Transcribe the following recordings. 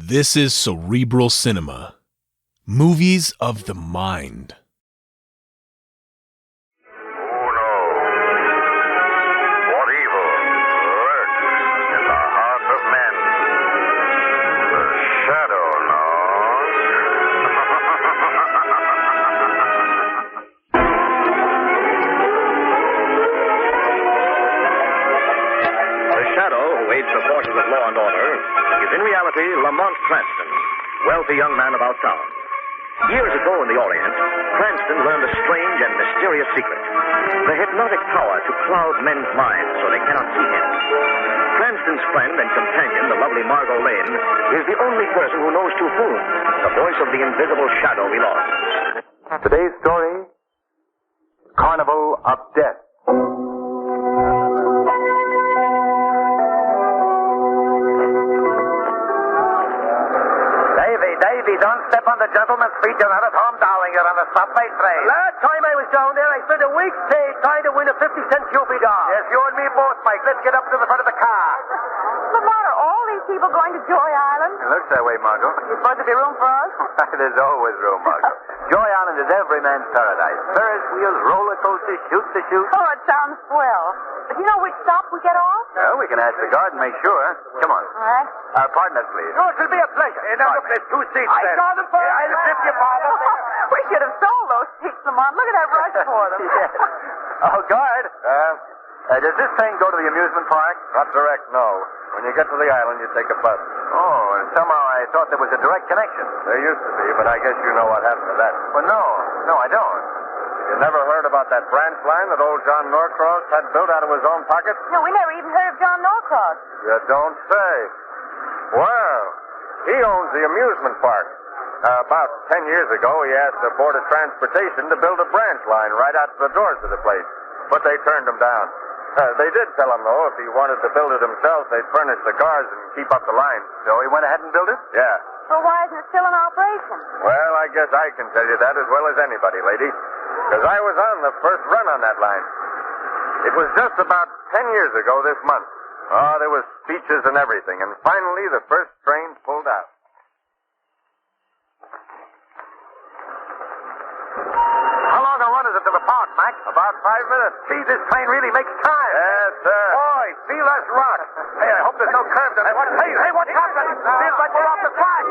This is Cerebral Cinema. Movies of the mind. Who knows what evil lurks in the hearts of men? The shadow knows. The shadow who aids the forces of law and order is in reality Lamont Cranston, wealthy young man about town. Years ago in the Orient, Cranston learned a strange and mysterious secret. The hypnotic power to cloud men's minds so they cannot see him. Cranston's friend and companion, the lovely Margot Lane, is the only person who knows to whom the voice of the invisible shadow belongs. Today's story, Carnival of Death. Davy, don't step on the gentleman's feet. You're not at home, darling. You're on a subway train. Last time I was down there, I spent a week trying to win a 50-cent Cupid doll. Yes, you and me both, Mike. Let's get up to the front of the car. Lamont, are all these people going to Joy Island? It looks that way, Margot. There's supposed to be room for us? There's always room, Margot. Joy Island is every man's paradise. Ferris wheels, roller coasters, shoot the chute. Oh, it sounds swell. But do you know which stop we get off? Well, we can ask the guard and make sure. Come on. All right. Pardon us, please. Oh, it will be a pleasure. Now, look, there's 2 seats I there. saw them first. Yeah, I'll tip you, Father. We should have sold those seats, Lamont. Look at that rush for them. Yes. Oh, guard. Does this train go to the amusement park? Not direct, no. When you get to the island, you take a bus. Oh, and somehow I thought there was a direct connection. There used to be, but I guess you know what happened to that. Well, no, I don't. You never heard about that branch line that old John Norcross had built out of his own pocket? No, we never even heard of John Norcross. You don't say. Well, he owns the amusement park. About 10 years ago, he asked the Board of Transportation to build a branch line right out to the doors of the place. But they turned him down. They did tell him, though, if he wanted to build it himself, they'd furnish the cars and keep up the line. So he went ahead and built it? Yeah. Well, why isn't it still in operation? Well, I guess I can tell you that as well as anybody, lady. Because I was on the first run on that line. It was just about 10 years ago this month. Oh, there was speeches and everything. And finally, the first train pulled out. How long a run is it to the park, Mac? About 5 minutes. Gee, this train really makes time. Yes, sir. Boy, feel us rock. Hey, I hope there's no curves in it. Hey, what's happening? Feels like we're off the track.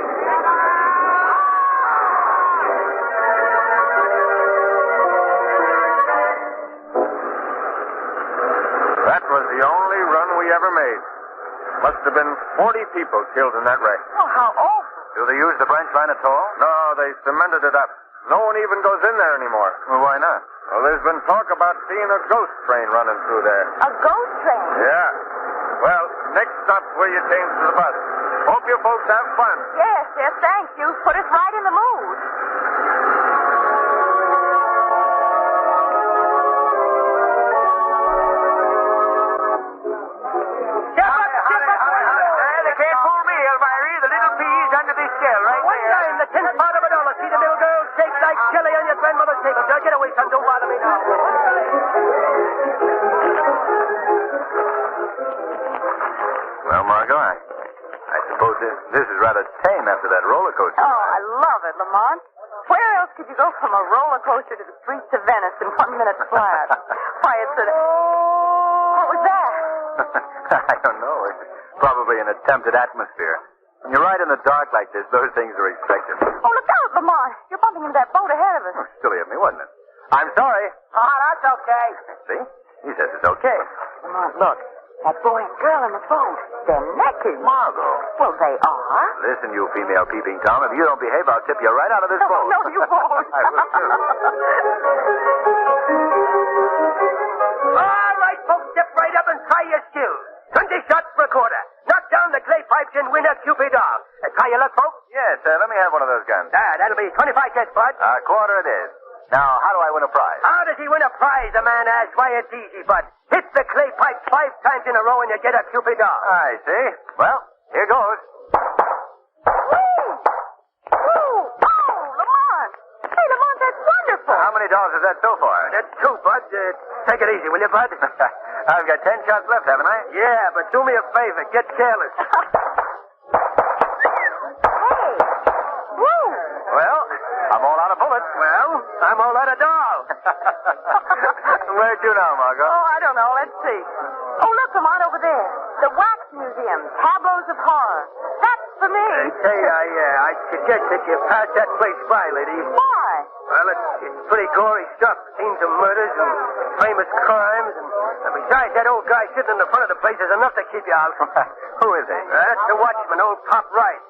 That was the only run we ever made. Must have been 40 people killed in that wreck. Oh, how awful. Do they use the branch line at all? No, they cemented it up. No one even goes in there anymore. Well, why not? Well, there's been talk about seeing a ghost train running through there. A ghost train? Yeah. Well, next stop's where you change to the bus. Hope you folks have fun. Yes, thank you. Put us right in the mood. They can't fool me, Elvira. The little peas under this shell right One there. dime, the 10th part of a dollar. See the little girl shake like jelly on your grandmother's table. Now get away, son. Don't bother me now. Well, Margot, I suppose this is rather tame after that roller coaster. Oh, I love it, Lamont. Where else could you go from a roller coaster to the streets of Venice in 1 minute flat? Why, it's a... What was that? I don't know. It's probably an attempted atmosphere. When you ride in the dark like this, those things are expected. Oh, look out, Lamont. You're bumping into that boat ahead of us. Oh, silly of me, wasn't it? I'm sorry. Oh, that's okay. See? He says it's okay. Lamont, look. That boy and girl in the boat. They're naked. Margot. Well, they are. Listen, you female peeping Tom, if you don't behave, I'll tip you right out of this boat. No, you won't. I will too. All right, folks, step right up and try your skills. 20 shots per quarter. Knock down the clay pipes and win a Cupid doll. Try your luck, folks. Yes, let me have one of those guns. That'll be 25 cents, bud. A quarter it is. Now, how do I win a prize? How does he win a prize, the man asks? Why, it's easy, bud. Hit the clay pipe 5 times in a row and you get a Cupid doll. I see. Well, here goes. Oh, Lamont. Hey, Lamont, that's wonderful. How many dolls is that so far? That's 2, bud. Take it easy, will you, bud? I've got 10 shots left, haven't I? Yeah, but do me a favor. Get careless. I'm all out of doll. Where'd you now, Margot? Oh, I don't know. Let's see. Oh, look, Lamont, over there. The Wax Museum. Tableaus of Horror. That's for me. Say, I suggest that you pass that place by, lady. Why? Well, it's pretty gory stuff. Scenes of murders and famous crimes. And besides, that old guy sitting in the front of the place is enough to keep you out. Who is he? That's the watchman, old Pop Wright.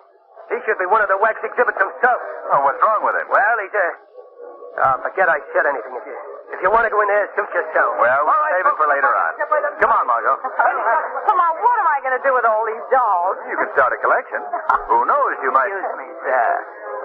He should be one of the wax exhibits himself. Oh, what's wrong with him? Well, he's forget I said anything. If you want to go in there, suit yourself. Well, we'll save it for later on. Come on, Margot. Come on, what am I going to do with all these dolls? You could start a collection. Who knows, you might... Excuse me, sir.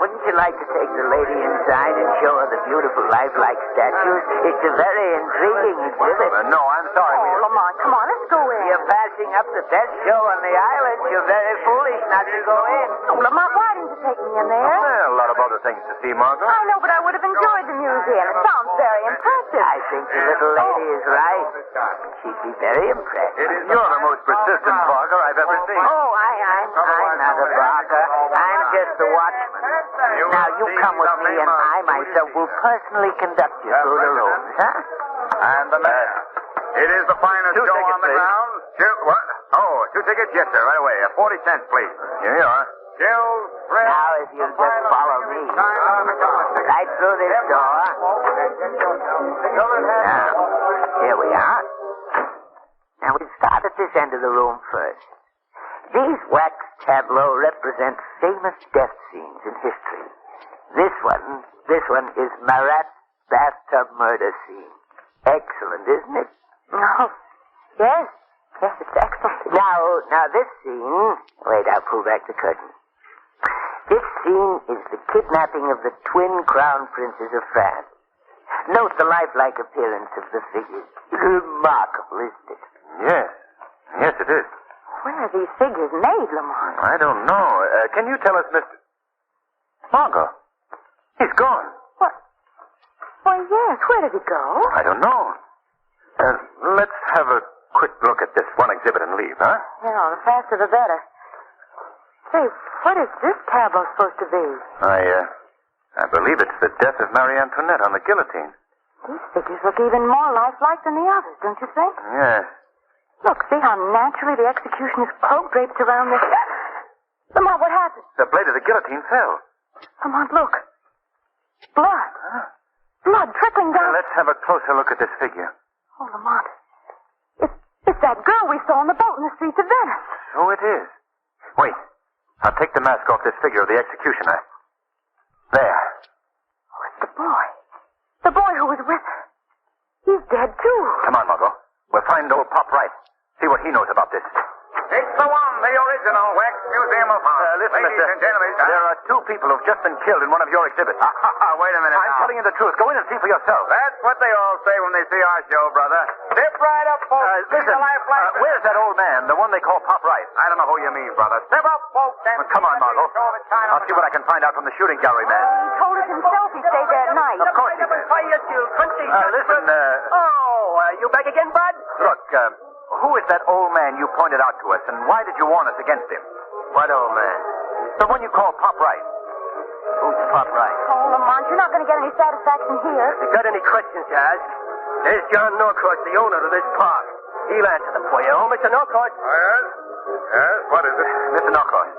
Wouldn't you like to take the lady inside and show her the beautiful lifelike statues? It's a very intriguing exhibit. No, I'm sorry. Oh, Lamont, come on, let's go in. You're passing up the best show on the island. You're very foolish not to go in. Oh, Lamont, why didn't you take me in there? Well, a lot of other things to see, Margot. I know, but I would have enjoyed the museum. It sounds very impressive. I think the little lady is right. She'd be very impressed. You're the most persistent barker I've ever seen. Oh, I'm not a barker. I'm just the watchman. Now, you come with me, and I myself will personally conduct you through the rooms, huh? And the mayor. It is the finest show tickets, on the please. ground. What? Oh, 2 tickets? Yes, sir. Right away. 40 cents, please. Here you are. Now, if you'll just follow me. Right through this door. Now, here we are. Now, we'll start at this end of the room first. These wax tableaux represent famous death scenes in history. This one is Marat's bathtub murder scene. Excellent, isn't it? No. Yes, it's excellent. Now this scene... Wait, I'll pull back the curtain. This scene is the kidnapping of the twin crown princes of France. Note the lifelike appearance of the figures. Remarkable, isn't it? Yes. Yes, it is. Where are these figures made, Lamont? I don't know. Can you tell us, Mr... Margot. He's gone. What? Why, yes. Where did he go? I don't know. Let's have a quick look at this one exhibit and leave, huh? Yeah, the faster the better. Say, what is this tableau supposed to be? I believe it's the death of Marie Antoinette on the guillotine. These figures look even more lifelike than the others, don't you think? Yes. Look, see how naturally the executioner's cloak drapes around this... Lamont, what happened? The blade of the guillotine fell. Lamont, look. Blood. Huh? Blood trickling down... Let's have a closer look at this figure. Oh, Lamont. It's that girl we saw on the boat in the streets of Venice. So it is. Wait. I'll take the mask off this figure of the executioner. There. Oh, it's the boy. The boy who was with her. He's dead, too. Come on, Margot. We'll find old Pop Wright. See what he knows about this. It's the one, the original Wax Museum of Art. Listen, Ladies mister. and gentlemen. There are 2 people who've just been killed in one of your exhibits. Wait a minute I'm telling you the truth. Go in and see for yourself. That's what they all say when they see our show, brother. Step right up, folks. Listen, where's that old man, the one they call Pop Wright? I don't know who you mean, brother. Step up, folks. And Come on, Margot. I'll see what I can find out from the shooting gallery man. He told us himself he stayed there at night. Of course he did. Listen, You back again, Bud? look, who is that old man you pointed out to us, and why did you warn us against him? What old man? The one you call Pop Wright. Who's Pop Wright? Oh, Lamont, you're not going to get any satisfaction here. If you got any questions to ask, there's John Norcourt, the owner of this park. He'll answer them for you. Oh, Mr. Norcourt. Yes? Yes? What is it? Mr. Norcourt,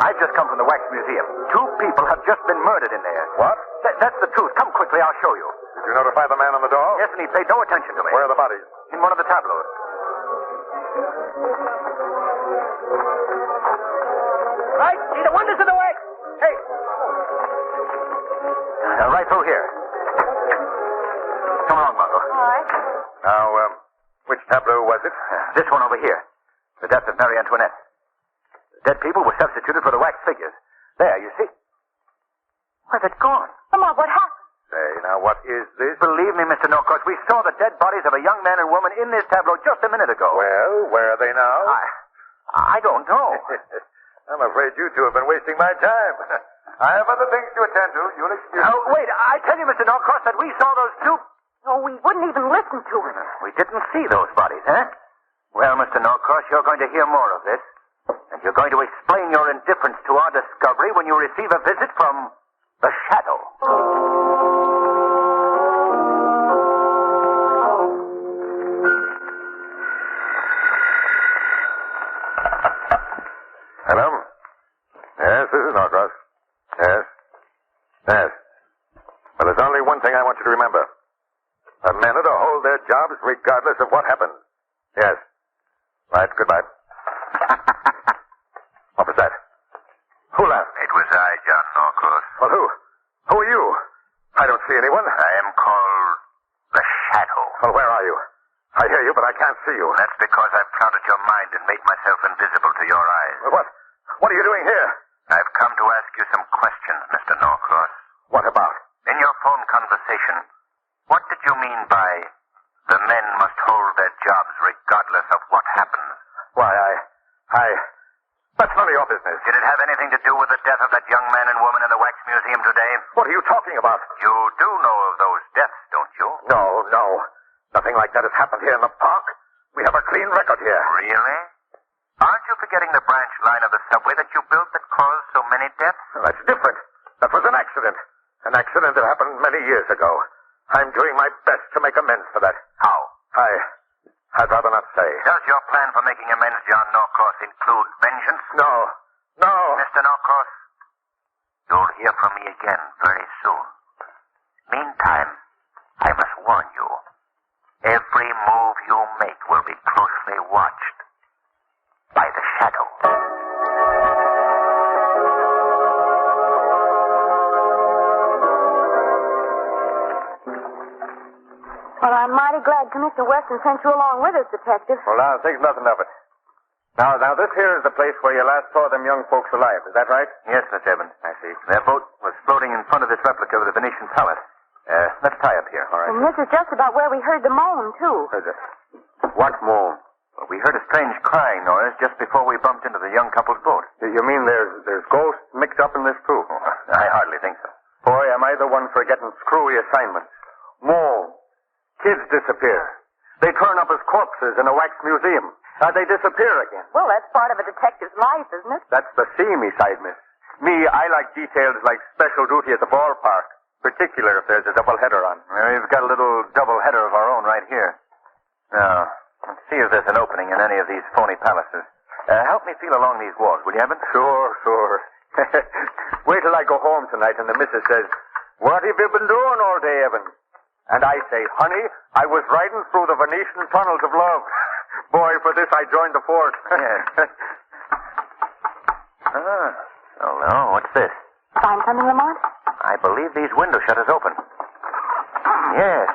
I've just come from the Wax Museum. 2 people have just been murdered in there. What? That's the truth. Come quickly, I'll show you. Did you notify the man on the door? Yes, and he paid no attention to me. Where are the bodies? In one of the tableaus. Right, see the wonders of the wax. Hey. Right through here. Come along, Margot. All right. Now, which tableau was it? This one over here. The death of Marie Antoinette. The dead people were substituted for the wax figures. There, you see. Why, they're gone. Lamont, what happened? Say, now, what is this? Believe me, Mr. Norcourt, we saw the dead bodies of a young man and woman in this tableau just a minute ago. Well, where are they now? I don't know. I'm afraid you 2 have been wasting my time. I have other things to attend to. You'll excuse me. Wait, I tell you, Mr. Norcourt, that we saw those 2... Oh, we wouldn't even listen to it. We didn't see those bodies, huh? Well, Mr. Norcourt, you're going to hear more of this. And you're going to explain your indifference to our discovery when you receive a visit from the Shadow. Yes, this is Norcross. Yes. Yes. Well, there's only one thing I want you to remember. The men are to hold their jobs regardless of what happens. Yes. Right, goodbye. What was that? Who laughed? It was I, John Norcross. Well, who? Who are you? I don't see anyone. I am called the Shadow. Well, where are you? I hear you, but I can't see you. That's because I've clouded your mind and made myself invisible to your eyes. What? What are you doing here? I've come to ask you some questions, Mr. Norcross. What about? In your phone conversation, what did you mean by the men must hold their jobs regardless of what happens? Why, That's none of your business. Did it have anything to do with the death of that young man and woman in the Wax Museum today? What are you talking about? You do know of those deaths, don't you? No. Nothing like that has happened here in the park. We have a clean record here. Really? Aren't you forgetting the branch line of the subway that you built that caused so many deaths? Well, that's different. That was an accident. An accident that happened many years ago. I'm doing my best to make amends for that. How? I'd rather not say. Does your plan for making amends, John Norcross, include vengeance? No. Mr. Norcross, you'll hear from me again very soon. Meantime, I must warn you. Every move you make will be closely watched by the Shadow. Well, I'm mighty glad Commissioner Weston sent you along with us, Detective. Well, now, think nothing of it. Now, this here is the place where you last saw them young folks alive. Is that right? Yes, Miss Evans. I see. Their boat was floating in front of this replica of the Venetian palace. Let's tie up here. All right. And this is just about where we heard the moan, too. What moan? Well, we heard a strange crying noise just before we bumped into the young couple's boat. You mean there's ghosts mixed up in this, too? I hardly think so. Boy, am I the one for getting screwy assignments. Moan. Kids disappear. They turn up as corpses in a wax museum. They disappear again. Well, that's part of a detective's life, isn't it? That's the seamy side, miss. Me, I like details like special duty at the ballpark. Particular if there's a double-header on. Well, we've got a little double-header of our own right here. Now, let's see if there's an opening in any of these phony palaces. Help me feel along these walls, will you, Evans? Sure. Wait till I go home tonight and the missus says, "What have you been doing all day, Evans?" And I say, "Honey, I was riding through the Venetian tunnels of love." Boy, for this I joined the force. Yes. Oh, no. What's this? Find something, Lamont? I believe these window shutters open. Yes.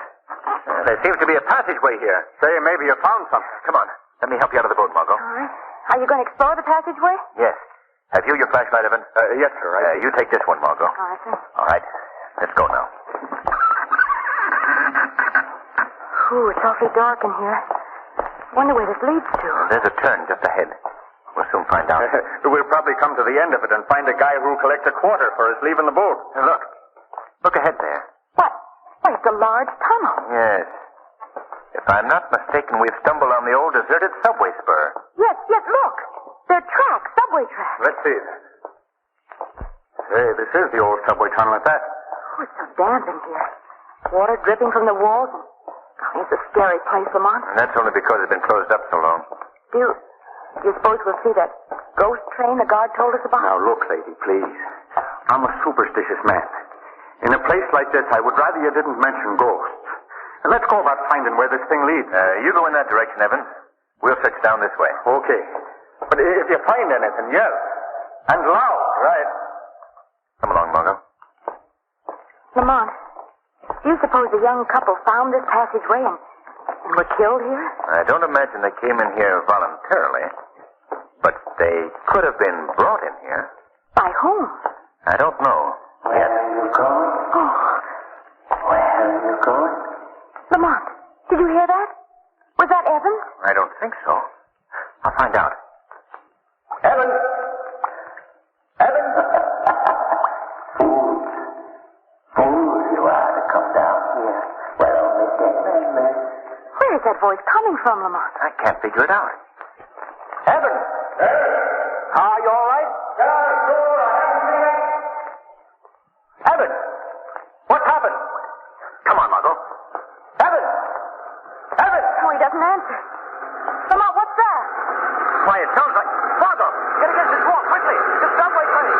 There seems to be a passageway here. Say, maybe you found something. Come on. Let me help you out of the boat, Margot. All right. Are you going to explore the passageway? Yes. Have you your flashlight, Evan? Yes, sir. You take this one, Margot. All right, sir. All right. Let's go now. Ooh, it's awfully dark in here. Wonder where this leads to. There's a turn just ahead. We'll soon find out. We'll probably come to the end of it and find a guy who'll collect a quarter for us leaving the boat. Look. Look ahead there. What? Why, it's a large tunnel. Yes. If I'm not mistaken, we've stumbled on the old deserted subway spur. Yes, look. They're tracks, subway tracks. Let's see. Hey, this is the old subway tunnel at that. Oh, it's so damp in here. Water dripping from the walls. Oh, it's a scary place, Lamont. And that's only because it's been closed up so long. Do you suppose we'll see that ghost train the guard told us about? Now, look, lady, please. I'm a superstitious man. In a place like this, I would rather you didn't mention ghosts. And let's go about finding where this thing leads. You go in that direction, Evans. We'll search down this way. Okay. But if you find anything, yell. And loud. Right. Come along, Margot. Lamont, do you suppose the young couple found this passageway and were killed here? I don't imagine they came in here voluntarily. But they could have been brought in here. By whom? I don't know. Where are you going? Oh, Where are you going? Lamont, did you hear that? Was that Evans? I don't think so. I'll find out. Evans! Evans! Fools you are to come down here. Well, only 10 men, miss. Where is that voice coming from, Lamont? I can't figure it out. Evans! Are you all right? Get out of the door. I haven't seen it. Evans! What's happened? Come on, Margot. Evans! Evans! Oh, he doesn't answer. Lamont, what's that? Why, it sounds like... Margot! Get against this wall, quickly! The subway train!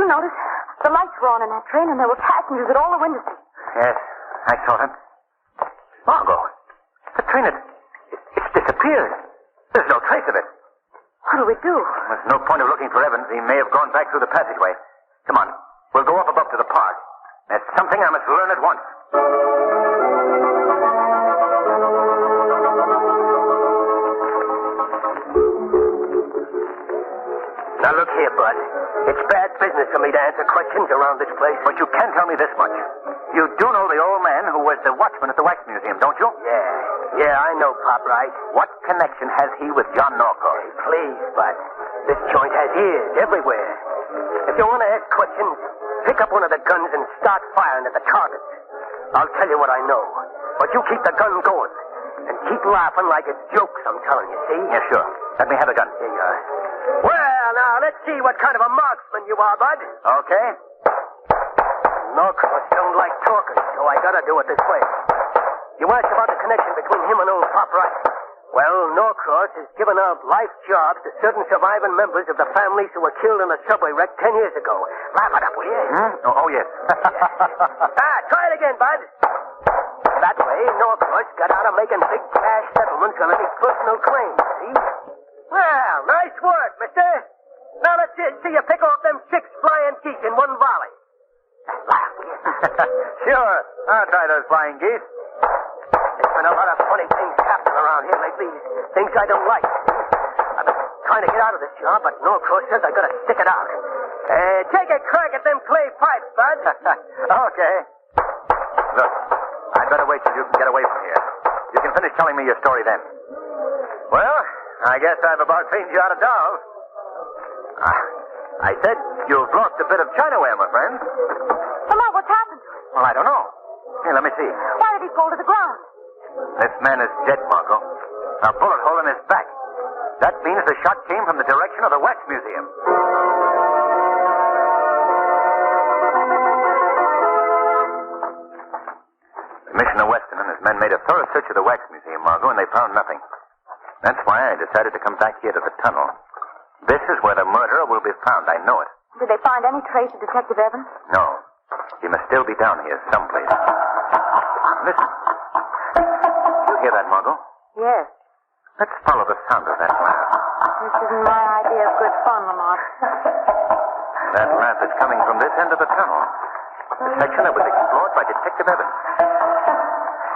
you notice? The lights were on in that train, and there were passengers at all the windows. Yes, I saw them. Margot, the train, it's disappeared. There's no trace of it. What do we do? There's no point of looking for Evans. He may have gone back through the passageway. Come on. We'll go up above to the park. There's something I must learn at once. Now, look here, Bud. It's bad business for me to answer questions around this place. But you can tell me this much. You do know the old man who was the watchman at the Wax Museum, don't you? Yeah, I know, Pop, right? What connection has he with John Norcross? Hey, please, Bud. This joint has ears everywhere. If you want to ask questions, pick up one of the guns and start firing at the targets. I'll tell you what I know. But you keep the gun going. And keep laughing like it's jokes, I'm telling you, see? Yeah, sure. Let me have the gun. Here you are. Well, now, let's see what kind of a marksman you are, Bud. Okay. Norcross don't like talking, so I gotta do it this way. You asked about the connection between him and old Pop Rice. Well, Norcross has given out life jobs to certain surviving members of the families who were killed in a subway wreck 10 years ago. Laugh it up, will you? Oh, yes. Try it again, Bud. That way, Norcross got out of making big cash settlements on any personal claims, see? Well, nice work, mister. Now let's see you pick off them 6 flying geese in one volley. Laugh, Sure. I'll try those flying geese. There's been a lot of funny things happening around here lately. Things I don't like. I've been trying to get out of this job, but Norcross says I gotta stick it out. Take a crack at them clay pipes, Bud. Okay. Look, I'd better wait till you can get away from here. You can finish telling me your story then. Well, I guess I've about cleaned you out of dolls. I said you've lost a bit of chinaware, my friend. Lamont, what's happened to him? Well, I don't know. Here, let me see. Why did he fall to the ground? This man is dead, Margot. A bullet hole in his back. That means the shot came from the direction of the Wax Museum. Commissioner Weston and his men made a thorough search of the Wax Museum, Margot, and they found nothing. That's why I decided to come back here to the tunnel. This is where the murderer will be found. I know it. Did they find any trace of Detective Evans? No. He must still be down here someplace. Listen. You hear that, Margot? Yes. Let's follow the sound of that laugh. This isn't my idea of good fun, Lamont. That laugh is coming from this end of the tunnel. The section that was explored by Detective Evans.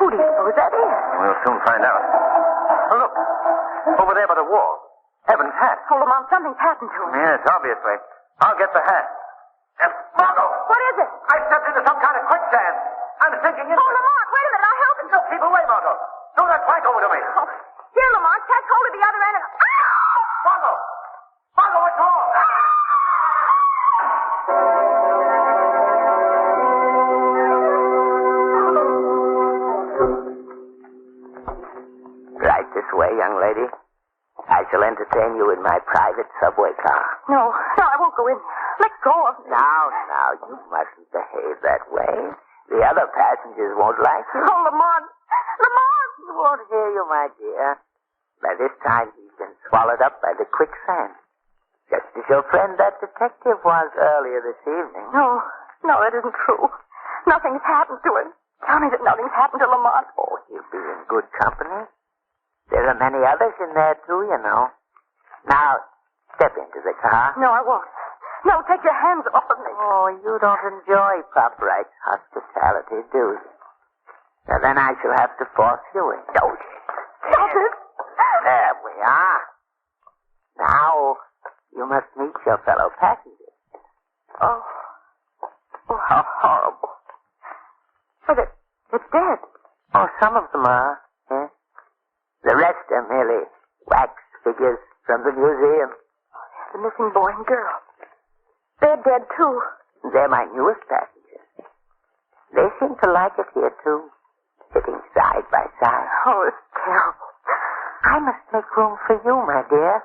Who do you suppose that is? We'll soon find out. Oh, look. Over there by the wall. Evans' hat. Oh, Lamont, something's happened to him. Yes, obviously. I'll get the hat. Margot! What is it? I stepped into some kind of quicksand. I'm sinking in. Oh, Lamont, wait a minute. I'll help you. No, keep away, Margot. Throw that plank over to me. Oh, here, Lamont. Catch hold of the other end and... Margot! Margot, what's wrong? Right this way, young lady. I shall entertain you in my private subway car. No, I won't go in. Let go of me. Now, you mustn't behave that way. The other passengers won't like you. Oh, Lamont. Lamont! He won't hear you, my dear. By this time, he's been swallowed up by the quicksand. Just as your friend, that detective, was earlier this evening. No, that isn't true. Nothing's happened to him. Tell me that nothing's happened to Lamont. Oh, he'll be in good company. There are many others in there, too, you know. Now, step into the car. No, I won't. No, take your hands off of me. Oh, you don't enjoy Pop Wright's hospitality, do you? Now, then I shall have to force you in. Stop it. There we are. Now, you must meet your fellow passengers. Oh, how horrible. But it's dead. Oh, some of them are, yes. The rest are merely wax figures from the museum. The missing boy and girl. They're dead, too. They're my newest passengers. They seem to like it here, too. Sitting side by side. Oh, it's terrible. I must make room for you, my dear.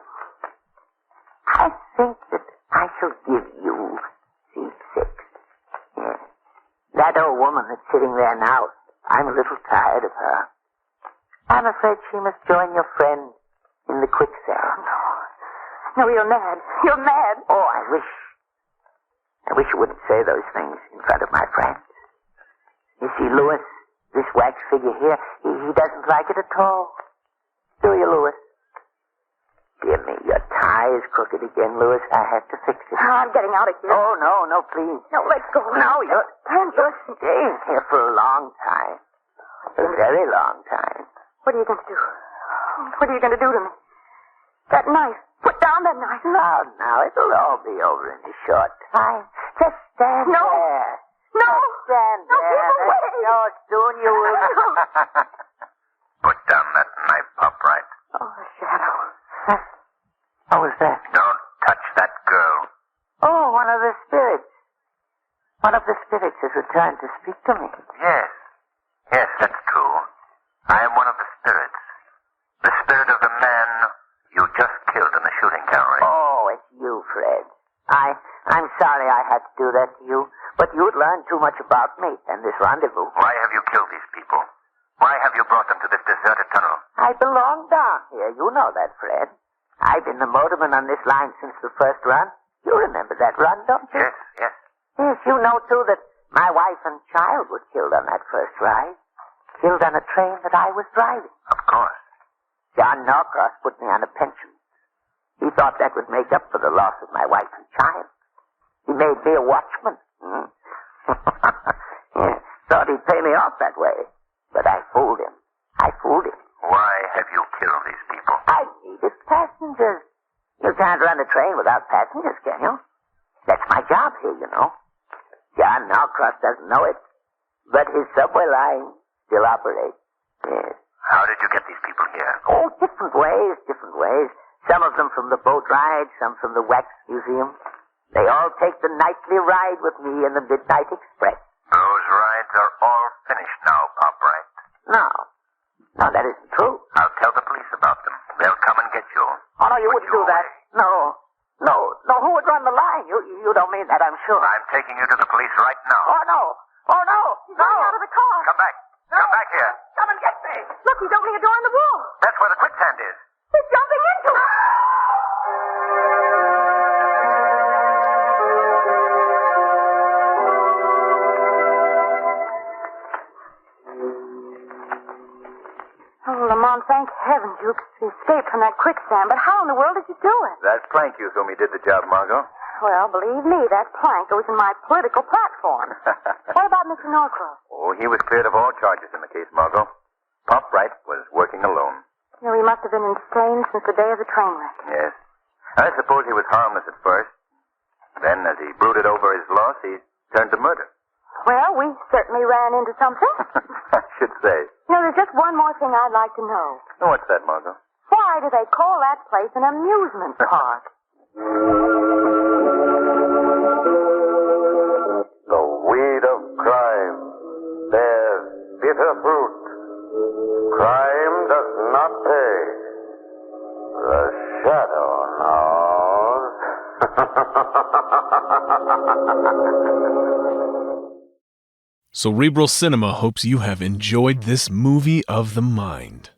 I think that I shall give you seat 6. Yes. That old woman that's sitting there now, I'm a little tired of her. I'm afraid she must join your friend in the quicksand. No, you're mad. You're mad. Oh, I wish wish you wouldn't say those things in front of my friends. You see, Louis, this wax figure here, he doesn't like it at all. Do you, Louis? Dear me, your tie is crooked again, Louis. I have to fix it. I'm getting out of here. Oh, no, please. No, let go. No, you're You're staying here for a long time. A very long time. What are you going to do? What are you going to do to me? That knife. Put down that knife. Now, it'll all be over in a short time. Just stand No. there. No. Just stand No, there. keep away. No, soon you will. Put down that knife, Upright. Oh, the shadow. What was that? Don't touch that girl. Oh, one of the spirits. One of the spirits has returned to speak to me. Yes. Yes, that's true. I am one of the spirits. The spirit of the man you just killed in the shooting gallery. Oh, it's you, Fred. I'm sorry I had to do that to you, but you'd learned too much about me and this rendezvous. Why have you killed these people? Why have you brought them to this deserted tunnel? I belong down here. You know that, Fred. I've been the motorman on this line since the first run. You remember that run, don't you? Yes, yes. Yes, you know, too, that my wife and child were killed on that first ride. Killed on a train that I was driving. Of course. John Norcross put me on a pension. He thought that would make up for the loss of my wife and child. He made me a watchman. Yeah, thought he'd pay me off that way. But I fooled him. Why have you killed these people? I needed passengers. You can't run a train without passengers, can you? That's my job here, you know. John Norcross doesn't know it, but his subway line still operates. Yes. How did you get these people here? Oh, different ways. Some of them from the boat ride, some from the wax museum. They all take the nightly ride with me in the Midnight Express. Those rides are all finished now, Upright. No, that isn't true. I'll tell the police about them. They'll come and get you. Oh, no, you wouldn't do that. No, who would run the line? You don't mean that, I'm sure. I'm taking you to the police right now. Oh, no. He's getting out of the car. Come back. Come back here. Come and get me. Look, he's opening a door in the wall. That's where the quicksand is. He's jumping into it. Oh, Lamont, thank heavens you escaped from that quicksand. But how in the world did you do it? That plank you told me did the job, Margot. Well, believe me, that plank goes in my political platform. What about Mr. Norcross? Oh, he was cleared of all charges in the case, Margot. Pop Wright was working alone. You know, he must have been insane since the day of the train wreck. Yes. I suppose he was harmless at first. Then, as he brooded over his loss, he turned to murder. Well, we certainly ran into something. I should say. You know, there's just one more thing I'd like to know. Oh, what's that, Margot? Why do they call that place an amusement park? The weed of crime bears bitter fruit. Crime does not pay. The shadow knows. Cerebral Cinema hopes you have enjoyed this movie of the mind.